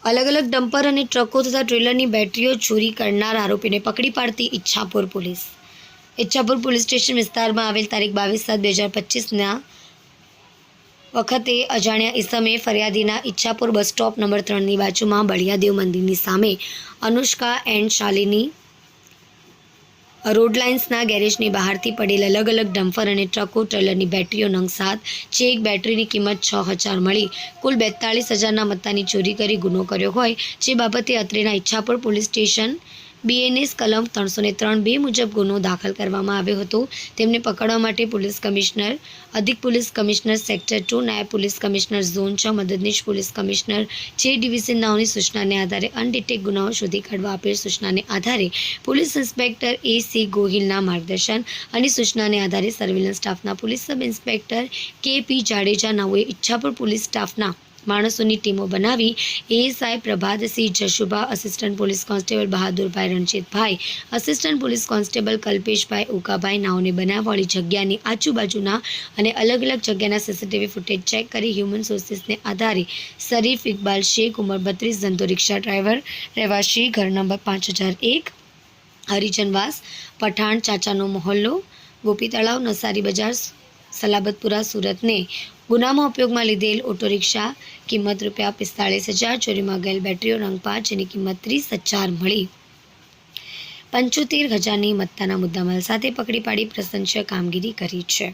अलग अलग डम्पर और ट्रकों तथा ट्रेलर बेटरीओ चोरी करनार आरोपी ने पकड़ी पाड़ती Ichchhapur police. Ichchhapur police station विस्तार में आवेल तारीख 22/7/2025 वखते अजाण्या ईसमे फरियादीना इच्छापुर बस स्टॉप नंबर 3 बाजू में बळियादेव मंदिर सामे अनुष्का एंड शालिनी रोड लाइन्सना गेरेजनी बहारथी पड़ेल अलग अलग डम्पर और ट्रको ट्रेलर बेटरीओ नंग 7 जे एक बेटरी किंमत 6,000 मળી कुल 42,000 मत्तानी चोरी करी गुनो कर्यो होय जे बाबते અત્રેના इच्छापुर पुलिस स्टेशन BNS कलम 303(2) मुजब गुनो दाखल करवामां आव्यो हतो। तेमने पकड़वा माटे पुलिस कमिश्नर, अधिक पुलिस कमिश्नर सेक्टर 2, नायब पुलिस कमिश्नर झोन 6, मददनीश पुलिस कमिश्नर जे डिविजन नाओनी सूचनाने आधारे अनडिटेक्ट गुनाओ शोधी काढवा आपेल सूचनाने आधारे पुलिस इंस्पेक्टर AC गोहिलना मार्गदर्शन અને सूचनाने आधारे सर्वेलन्स स्टाफना police sub inspector KP Jadeja नाओए इच्छापुर पुलिस स्टाफना माणसोनी टीमो बनावी ASI Prabhatsinh Jashubha, assistant police constable Bahadurbhai Ranjitbhai, assistant police constable Kalpeshbhai Ukabhai नाओने बनाववाળી जग्यानी आजूबाजूना અને अलग अलग जग्याना CCTV फूटेज चेक करी ह्यूमन सोर्सेसने आधारे शरीफ इकबाल शेख उमर 32 धंधो रिक्शा ड्राइवर રહેવાસી घर नंबर 5001 हरिजनवास पठाण चाचानो मोहल्लो गोपी तलाव नसारी बजार सलाबतपुरा सूरत ने गुना में उपयोग में लीधेल ऑटो रिक्शा किंमत ₹45,000 चोरी में गયેલ बेटरीओ रंग 5 जेनी किंमत 30,000 मળી 75,000 मत्ताना मुद्दामाल साथे पकड़ी पाड़ी प्रशंसनीय कामगीरी करी है।